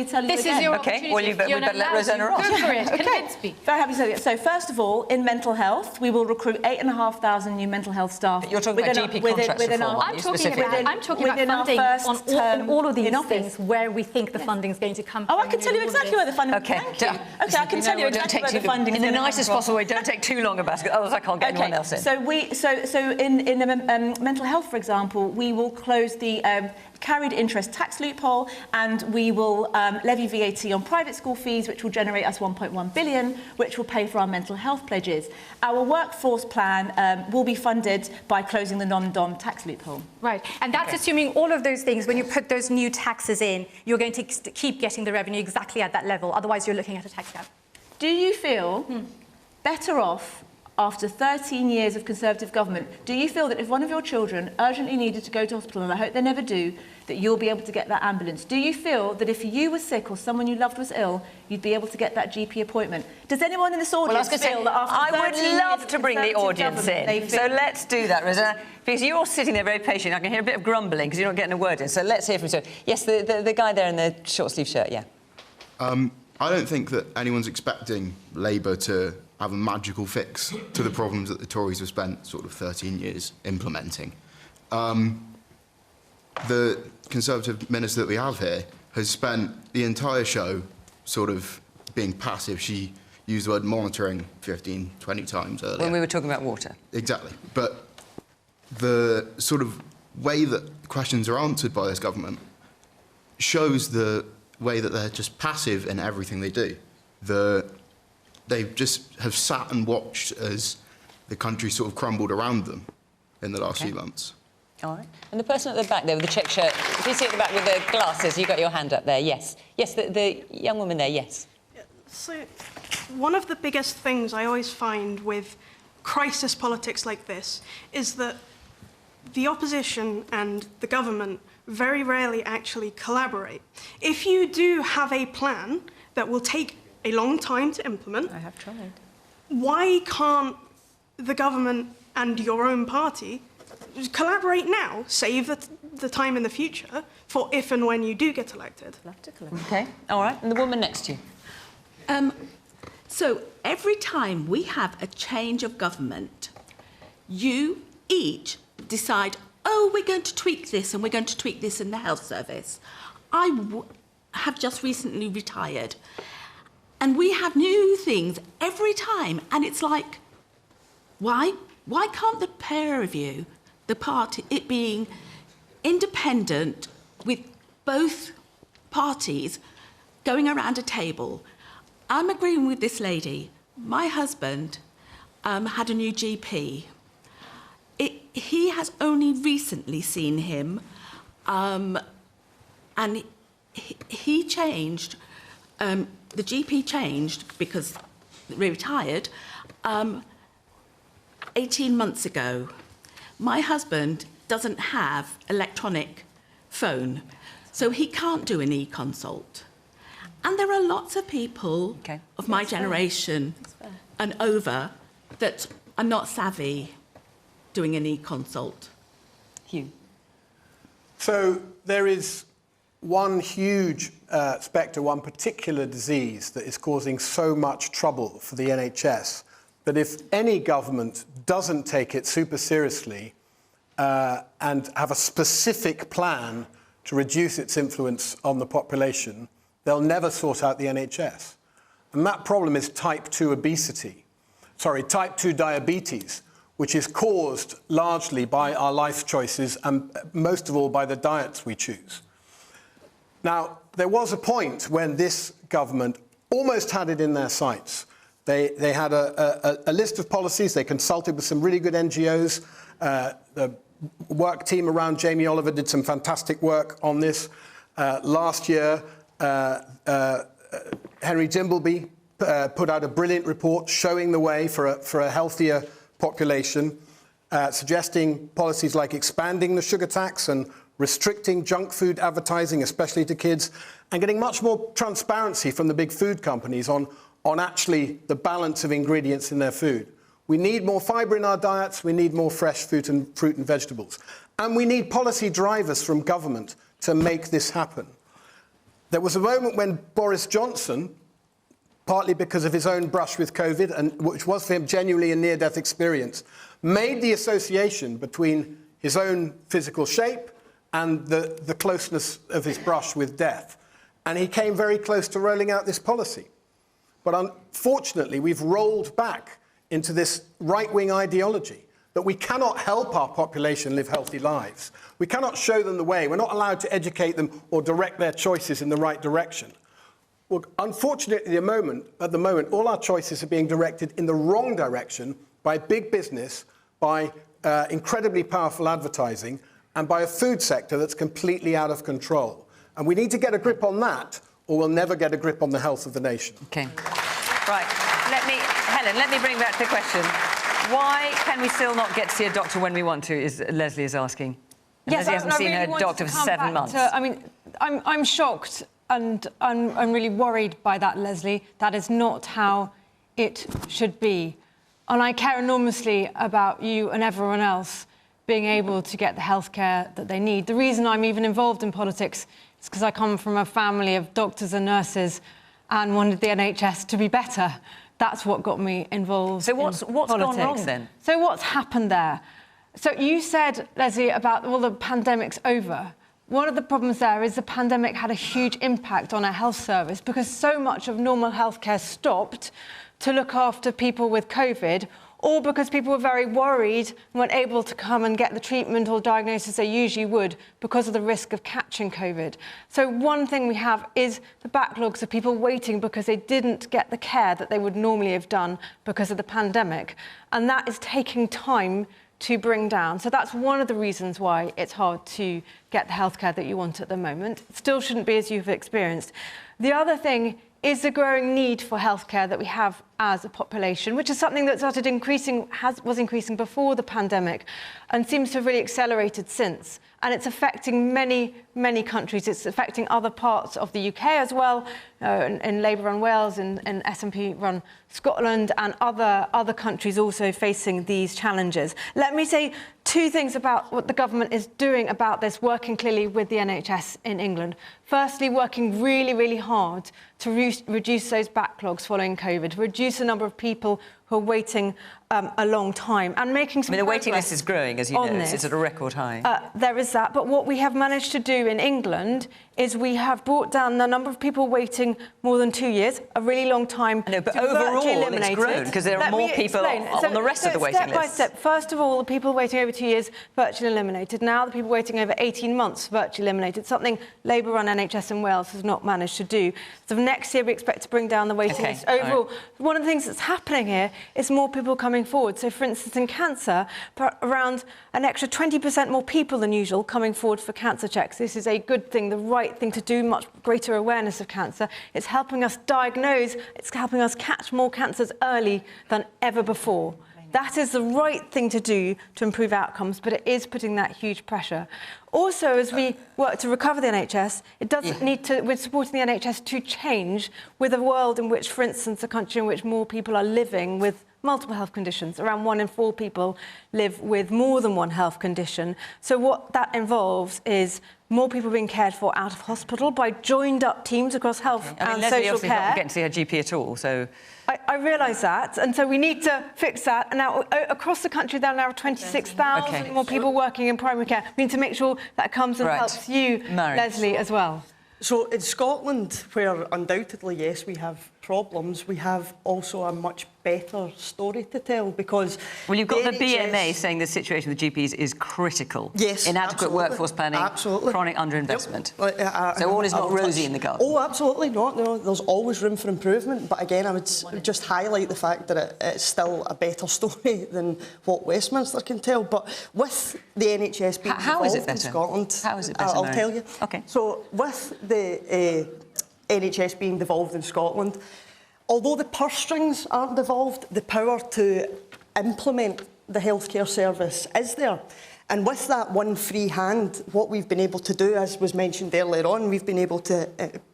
tell you This again. is your opportunity. Well, you better let Rosena off. Go for it. Convince me. Very happy to tell you. So first of all, in mental health, we will recruit 8,500 new mental health staff. You're talking about GP contracts reform, I'm talking about funding on all of these things where we think the funding is going to come from. Oh, I can tell you exactly where the funding Okay. Thank you. Okay, I can tell you exactly where the funding in the nicest possible way. Don't take too long about it, otherwise I can't get anyone else in. So in mental health, for example, we will close the carried interest tax loophole, and we will levy VAT on private school fees, which will generate us 1.1 billion, which will pay for our mental health pledges. Our workforce plan will be funded by closing the non-dom tax loophole. Right, and that's assuming all of those things. When you put those new taxes in, you're going to keep getting the revenue exactly at that level. Otherwise, you're looking at a tax gap. Do you feel better off after 13 years of Conservative government? Do you feel that if one of your children urgently needed to go to hospital, and I hope they never do, that you'll be able to get that ambulance? Do you feel that if you were sick or someone you loved was ill, you'd be able to get that GP appointment? Does anyone in this audience feel that after 13 I would love to bring the audience in. So feel... let's do that, Rosena, because you're all sitting there very patient. I can hear a bit of grumbling because you're not getting a word in. So let's hear from you. Yes, the guy there in the short-sleeve shirt, yeah. I don't think that anyone's expecting Labour to have a magical fix to the problems that the Tories have spent sort of 13 years implementing. The Conservative minister that we have here has spent the entire show sort of being passive. She used the word monitoring 15, 20 times earlier. When we were talking about water. Exactly. But the sort of way that questions are answered by this government shows the way that they're just passive in everything they do. They just have sat and watched as the country sort of crumbled around them in the last few months. All right. And the person at the back there with the check shirt, if you see at the back with the glasses, you got your hand up there, yes. Yes, the young woman there, yes. So, one of the biggest things I always find with crisis politics like this is that the opposition and the government very rarely actually collaborate. If you do have a plan that will take a long time to implement, I have tried. Why can't the government and your own party collaborate now, save the time in the future for if and when you do get elected? Okay, all right. And the woman next to you. So every time we have a change of government, you each decide, oh, we're going to tweak this and we're going to tweak this in the health service. I have just recently retired, and we have new things every time, and it's like, why can't the pair of you, the party, it being independent with both parties going around a table? I'm agreeing with this lady. My husband had a new GP. He has only recently seen him, and he changed. The GP changed because we retired 18 months ago. My husband doesn't have electronic phone, so he can't do an e-consult. And there are lots of people of my generation and over that are not savvy doing an e-consult. Hugh. So there is one huge spectre, one particular disease that is causing so much trouble for the NHS that if any government doesn't take it super seriously and have a specific plan to reduce its influence on the population, they'll never sort out the NHS. And that problem is type 2 diabetes, which is caused largely by our life choices and most of all by the diets we choose. Now, there was a point when this government almost had it in their sights. They had a list of policies. They consulted with some really good NGOs. The work team around Jamie Oliver did some fantastic work on this. Last year, Henry Dimbleby put out a brilliant report showing the way for a healthier population, suggesting policies like expanding the sugar tax and restricting junk food advertising, especially to kids, and getting much more transparency from the big food companies on actually the balance of ingredients in their food. We need more fibre in our diets, we need more fresh fruit and vegetables. And we need policy drivers from government to make this happen. There was a moment when Boris Johnson, partly because of his own brush with COVID, and which was for him genuinely a near-death experience, made the association between his own physical shape and the closeness of his brush with death. And he came very close to rolling out this policy. But unfortunately, we've rolled back into this right-wing ideology that we cannot help our population live healthy lives. We cannot show them the way. We're not allowed to educate them or direct their choices in the right direction. Well, unfortunately, at the moment, all our choices are being directed in the wrong direction by big business, by incredibly powerful advertising, and by a food sector that's completely out of control. And we need to get a grip on that, or we'll never get a grip on the health of the nation. OK. Right. Helen, let me bring back the question. Why can we still not get to see a doctor when we want to, Leslie is asking. And Yes, Leslie hasn't seen her doctor for 7 months. I'm shocked and I'm really worried by that, Leslie. That is not how it should be. And I care enormously about you and everyone else being able to get the healthcare that they need. The reason I'm even involved in politics is because I come from a family of doctors and nurses and wanted the NHS to be better. That's what got me involved. So what's gone wrong then? So what's happened there? So you said, Leslie, about the pandemic's over. One of the problems there is the pandemic had a huge impact on our health service because so much of normal healthcare stopped to look after people with COVID, or because people were very worried and weren't able to come and get the treatment or diagnosis they usually would because of the risk of catching COVID. So one thing we have is the backlogs of people waiting because they didn't get the care that they would normally have done because of the pandemic. And that is taking time to bring down. So that's one of the reasons why it's hard to get the healthcare that you want at the moment. It still shouldn't be as you've experienced. The other thing is the growing need for healthcare that we have as a population, which is something that started increasing, was increasing before the pandemic and seems to have really accelerated since. And it's affecting many, many countries. It's affecting other parts of the UK as well, in Labour-run Wales, in SNP-run Scotland, and other countries also facing these challenges. Let me say 2 things about what the government is doing about this, working clearly with the NHS in England. Firstly, working really, really hard to reduce those backlogs following COVID, reduce the number of people who are waiting a long time, and making some progress. The waiting list is growing, as you know. It's at a record high. There is that. But what we have managed to do in England is we have brought down the number of people waiting more than 2 years, a really long time. I know, but overall it's grown because there are more people on the rest of the waiting list. Step by step. First of all, the people waiting over 2 years, virtually eliminated. Now the people waiting over 18 months, virtually eliminated. Something Labour-run NHS in Wales has not managed to do. So next year we expect to bring down the waiting list overall. One of the things that's happening here is more people coming forward. So, for instance, in cancer, around an extra 20% more people than usual coming forward for cancer checks. This is a good thing, the right thing to do, much greater awareness of cancer. It's helping us diagnose, it's helping us catch more cancers early than ever before. That is the right thing to do to improve outcomes, but it is putting that huge pressure. Also, as we work to recover the NHS, it doesn't need to, we're supporting the NHS to change with a world in which, for instance, a country in which more people are living with multiple health conditions. Around 1 in 4 people live with more than one health condition. So what that involves is more people being cared for out of hospital by joined-up teams across health and social care. Not getting to see her GP at all, so... I realise that, and so we need to fix that. And now, across the country, there are now 26,000 more people working in primary care. We need to make sure that comes and helps you, Leslie, as well. So in Scotland, where undoubtedly, yes, we have problems, we have also a much better story to tell, because... Well, you've got the NHS... BMA saying the situation with GPs is critical. Yes, Inadequate absolutely. Workforce planning, Absolutely. chronic underinvestment. Yep. So all is not rosy in the garden. Oh, absolutely not. No, there's always room for improvement. But again, I would just highlight the fact that it's still a better story than what Westminster can tell. But with the NHS being involved in Scotland... How is it better, I'll Mhairi? tell you. OK. So with the NHS being devolved in Scotland, although the purse strings aren't devolved, the power to implement the healthcare service is there. And with that one free hand, what we've been able to do, as was mentioned earlier on, we've been able to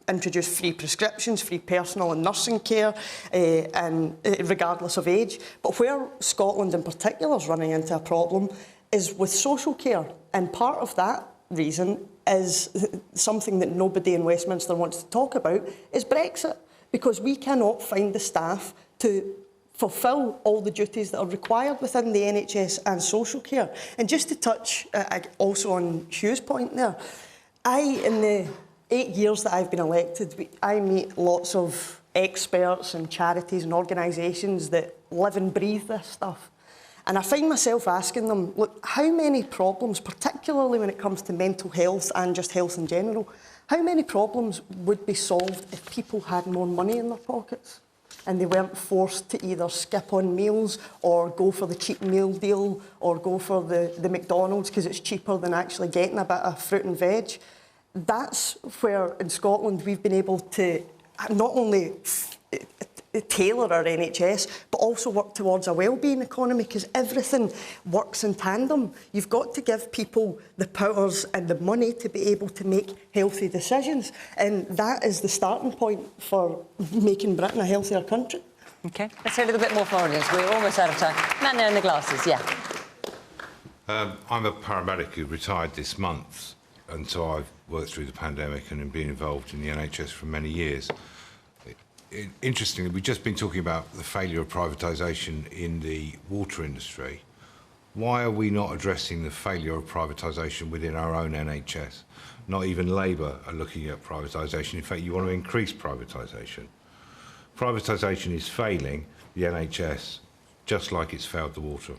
introduce free prescriptions, free personal and nursing care, and regardless of age. But where Scotland in particular is running into a problem is with social care. And part of that reason is something that nobody in Westminster wants to talk about, is Brexit. Because we cannot find the staff to fulfil all the duties that are required within the NHS and social care. And just to touch also on Hugh's point there, in the 8 years that I've been elected, I meet lots of experts and charities and organisations that live and breathe this stuff. And I find myself asking them, look, how many problems, particularly when it comes to mental health and just health in general, how many problems would be solved if people had more money in their pockets and they weren't forced to either skip on meals or go for the cheap meal deal or go for the McDonald's because it's cheaper than actually getting a bit of fruit and veg? That's where in Scotland we've been able to not only tailor our NHS, but also work towards a wellbeing economy, because everything works in tandem. You've got to give people the powers and the money to be able to make healthy decisions, and that is the starting point for making Britain a healthier country. OK, let's hear a little bit more from our audience. We're almost out of time. Man there in the glasses, yeah. I'm a paramedic who retired this month, and so I've worked through the pandemic and been involved in the NHS for many years. Interestingly, we've just been talking about the failure of privatisation in the water industry. Why are we not addressing the failure of privatisation within our own NHS? Not even Labour are looking at privatisation. In fact, you want to increase privatisation. Privatisation is failing the NHS, just like it's failed the water.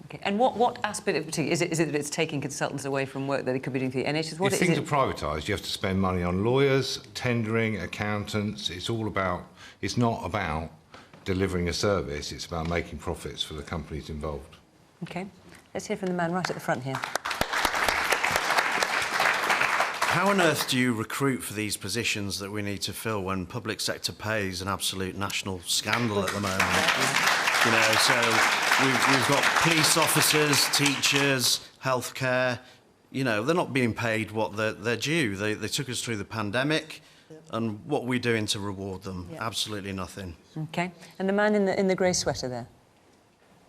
Okay. And what aspect of particular is it that it's taking consultants away from work that they could be doing for the NHS? If things are privatised, you have to spend money on lawyers, tendering, accountants. It's not about delivering a service. It's about making profits for the companies involved. OK. Let's hear from the man right at the front here. How on earth do you recruit for these positions that we need to fill when public sector pay is an absolute national scandal at the moment? You know, so we've got police officers, teachers, healthcare. You know, they're not being paid what they're due. They took us through the pandemic, and what are we doing to reward them? Absolutely nothing. OK. And the man in the grey sweater there.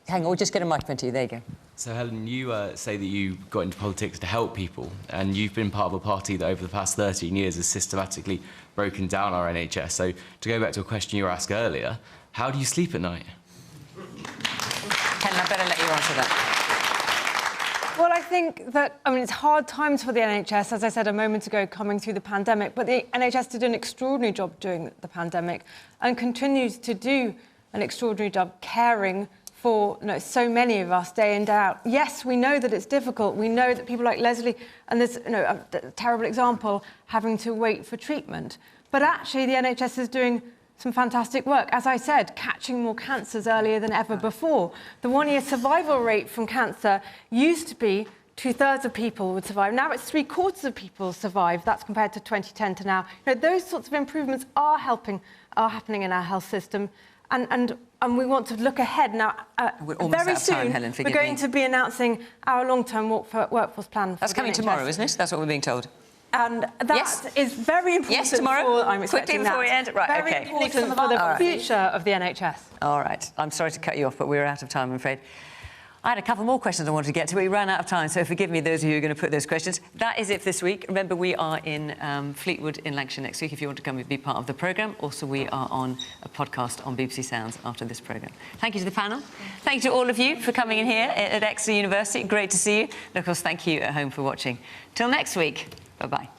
Hang on, we'll just get a microphone to you. There you go. So, Helen, you say that you got into politics to help people, and you've been part of a party that over the past 13 years has systematically broken down our NHS. So, to go back to a question you were asked earlier, how do you sleep at night? Helen, I better let you answer that. Well, I think that, it's hard times for the NHS, as I said a moment ago, coming through the pandemic, but the NHS did an extraordinary job during the pandemic and continues to do an extraordinary job caring for so many of us day in, day out. Yes, we know that it's difficult. We know that people like Leslie, and there's a terrible example, having to wait for treatment. But actually, the NHS is doing some fantastic work. As I said, catching more cancers earlier than ever before. The one-year survival rate from cancer used to be 2/3 of people would survive. Now it's 3/4 of people survive. That's compared to 2010 to now. Those sorts of improvements are happening in our health system, and we want to look ahead now. Very soon, Helen, we're going to be announcing our long-term workforce plan. That's coming tomorrow, isn't it? That's what we're being told. And that is very important. Yes, tomorrow. I'm expecting quickly before we end. Right, very OK. important for the future of the NHS. All right. I'm sorry to cut you off, but we're out of time, I'm afraid. I had a couple more questions I wanted to get to, but we ran out of time, so forgive me, those of you who are going to put those questions. That is it for this week. Remember, we are in Fleetwood in Lancashire next week if you want to come and be part of the programme. Also, we are on a podcast on BBC Sounds after this programme. Thank you to the panel. Thank you to all of you for coming in here at Exeter University. Great to see you. And, of course, thank you at home for watching. Till next week, bye-bye.